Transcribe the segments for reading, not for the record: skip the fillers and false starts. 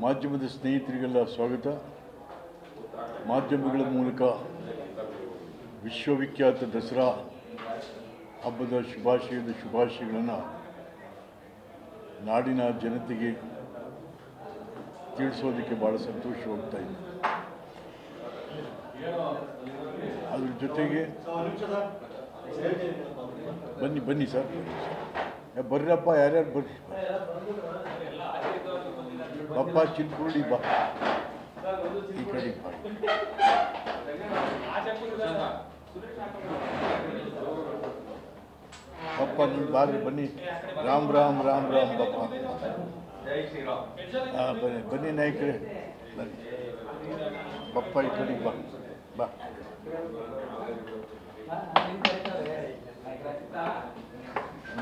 ಮಾಧ್ಯಮದ ಸ್ನೇಹಿತರಿಗೆಲ್ಲ ಸ್ವಾಗತ. ಮಾಧ್ಯಮಗಳ ಮೂಲಕ ವಿಶ್ವವಿಖ್ಯಾತ ದಸರಾ ಹಬ್ಬದ ಶುಭಾಶಯಗಳನ್ನು ನಾಡಿನ ಜನತೆಗೆ ತಿಳಿಸೋದಕ್ಕೆ ಭಾಳ ಸಂತೋಷವಾಗ್ತಾ ಇದೆ. ಅದ್ರ ಜೊತೆಗೆ ಬನ್ನಿ ಸರ್, ಬರ್ರಪ್ಪ, ಯಾರ್ಯಾರು ಬರ್ರಿ, ಬಪ್ಪ ಚಿಲ್ಕುರುಳಿ ಬಾ, ಈ ಕಡೆ ಬಾ. ಬಪ್ಪ ನೀವು ಬಾರಿ, ಬನ್ನಿ. ರಾಮ್ ರಾಮ್ ರಾಮ್ ರಾಮ್ ಬಪ್ಪ. ಬನ್ನಿ ನಾಯಕರೇ, ಬನ್ನಿ. ಬಪ್ಪ ಈ ಕಡೆ ಬಾ ಬಾ.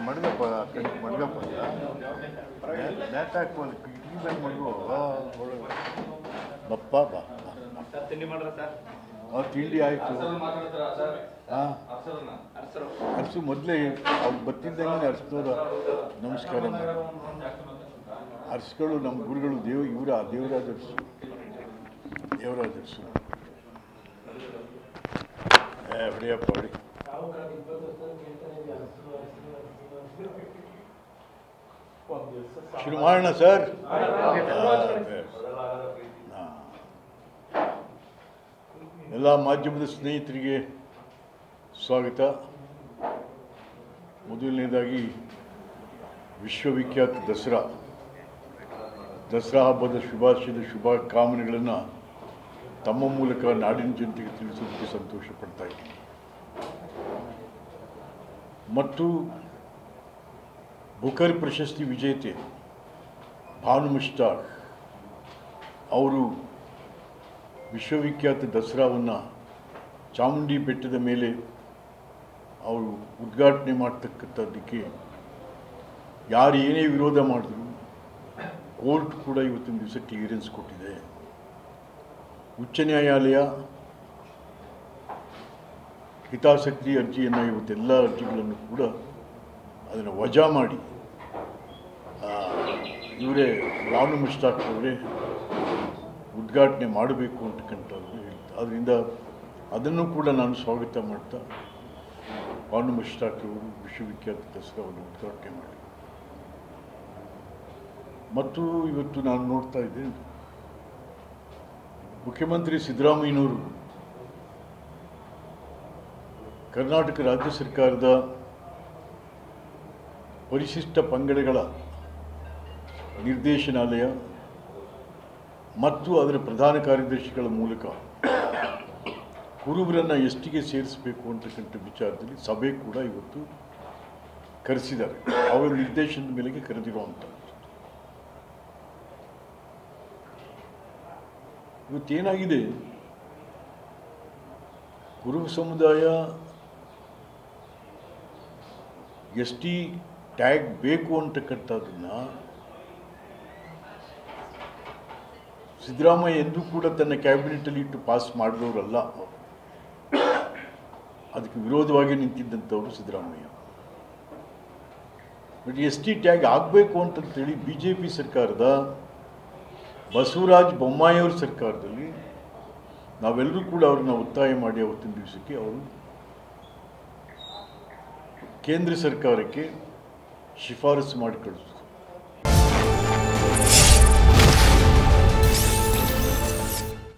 ಮಡ್ಗಪ್ಪ, ಆ ಕಡೆ ಮಡ್ಗಪ್ಪ, ಮ್ಯಾಟ್ ಹಾಕ್ಬೋದು, ಇದ್ದಾಗ ಮಡ್ಗು. ಬಪ್ಪ ಬಾ. ತಿಂಡಿ ಆಯಿತು. ಹಾಂ, ಅರ್ಸು ಮೊದಲೇ ಅವ್ರು ಬರ್ತಿದ್ದಂಗೆ ಅರ್ಸ್ದವ್ರು ನಮಸ್ಕಾರ ಮಾಡಿ. ಅರ್ಸ್ಗಳು ನಮ್ಮ ಗುರುಗಳು ದೇವರಾಜ ಅರ್ಸು. ಹೊಡಿಯಪ್ಪ ಹೊಡಿ. ಶುರು ಮಾಡೋಣ ಸರ್. ಎಲ್ಲ ಮಾಧ್ಯಮದ ಸ್ನೇಹಿತರಿಗೆ ಸ್ವಾಗತ. ಮೊದಲನೇದಾಗಿ ವಿಶ್ವವಿಖ್ಯಾತ ದಸರಾ ಹಬ್ಬದ ಶುಭ ಕಾಮನೆಗಳನ್ನು ತಮ್ಮ ಮೂಲಕ ನಾಡಿನ ಜನತೆಗೆ ತಿಳಿಸೋದಕ್ಕೆ ಸಂತೋಷ ಪಡ್ತಾ ಇದ್ದೀನಿ. ಮತ್ತು ಬುಕರ್ ಪ್ರಶಸ್ತಿ ವಿಜೇತೆ ಭಾನು ಮುಷ್ತಾಕ್ ಅವರು ವಿಶ್ವವಿಖ್ಯಾತ ದಸರಾವನ್ನು ಚಾಮುಂಡಿ ಬೆಟ್ಟದ ಮೇಲೆ ಅವರು ಉದ್ಘಾಟನೆ ಮಾಡ್ತಕ್ಕಂಥದ್ದಕ್ಕೆ ಯಾರು ಏನೇ ವಿರೋಧ ಮಾಡಿದ್ರು ಕೋರ್ಟ್ ಕೂಡ ಇವತ್ತಿನ ದಿವಸ ಕ್ಲಿಯರೆನ್ಸ್ ಕೊಟ್ಟಿದೆ. ಉಚ್ಚ ನ್ಯಾಯಾಲಯ ಹಿತಾಸಕ್ತಿ ಅರ್ಜಿಯನ್ನು ಇವತ್ತೆಲ್ಲ ಅರ್ಜಿಗಳನ್ನು ಕೂಡ ಅದನ್ನು ವಜಾ ಮಾಡಿ ಇವರೇ ಭಾನು ಮುಷ್ತಾಕ್ ಅವರೇ ಉದ್ಘಾಟನೆ ಮಾಡಬೇಕು ಅಂತಕ್ಕಂಥದ್ದು ಹೇಳ್ತಾರೆ. ಆದ್ದರಿಂದ ಅದನ್ನು ಕೂಡ ನಾನು ಸ್ವಾಗತ ಮಾಡ್ತಾ ಭಾನು ಮುಷ್ತಾಕ್ ಅವರು ವಿಶ್ವವಿಖ್ಯಾತ ದಸರಾವನ್ನು ಉದ್ಘಾಟನೆ ಮಾಡಿ. ಮತ್ತು ಇವತ್ತು ನಾನು ನೋಡ್ತಾ ಇದ್ದೇನೆ, ಮುಖ್ಯಮಂತ್ರಿ ಸಿದ್ದರಾಮಯ್ಯನವರು ಕರ್ನಾಟಕ ರಾಜ್ಯ ಸರ್ಕಾರದ ಪರಿಶಿಷ್ಟ ಪಂಗಡಗಳ ನಿರ್ದೇಶನಾಲಯ ಮತ್ತು ಅದರ ಪ್ರಧಾನ ಕಾರ್ಯದರ್ಶಿಗಳ ಮೂಲಕ ಕುರುಬರನ್ನು ಎಸ್ಟಿಗೆ ಸೇರಿಸಬೇಕು ಅಂತಕ್ಕಂಥ ವಿಚಾರದಲ್ಲಿ ಸಭೆ ಕೂಡ ಇವತ್ತು ಕರೆಸಿದ್ದಾರೆ. ಅವರ ನಿರ್ದೇಶನದ ಮೇಲೆಗೆ ಕರೆದಿರುವಂಥದ್ದು. ಇವತ್ತೇನಾಗಿದೆ, ಕುರುಬ ಸಮುದಾಯ ಎಸ್ ಟಿ ಟ್ಯಾಗ್ ಬೇಕು ಅಂತಕ್ಕಂಥದ್ದನ್ನು ಸಿದ್ದರಾಮಯ್ಯ ಎಂದೂ ಕೂಡ ತನ್ನ ಕ್ಯಾಬಿನೆಟಲ್ಲಿ ಇಟ್ಟು ಪಾಸ್ ಮಾಡಿದವರಲ್ಲ. ಅದಕ್ಕೆ ವಿರೋಧವಾಗಿ ನಿಂತಿದ್ದಂಥವರು Siddaramaiah. But S T tag ಆಗಬೇಕು ಅಂತಂತೇಳಿ BJP ಸರ್ಕಾರದ ಬಸವರಾಜ ಬೊಮ್ಮಾಯಿಯವ್ರ ಸರ್ಕಾರದಲ್ಲಿ ನಾವೆಲ್ಲರೂ ಕೂಡ ಅವ್ರನ್ನ ಒತ್ತಾಯ ಮಾಡಿ ಅವತ್ತಿನ ದಿವಸಕ್ಕೆ ಅವರು ಕೇಂದ್ರ ಸರ್ಕಾರಕ್ಕೆ ಶಿಫಾರಸು ಮಾಡಿ ಕಳಿಸಿದ್ರು.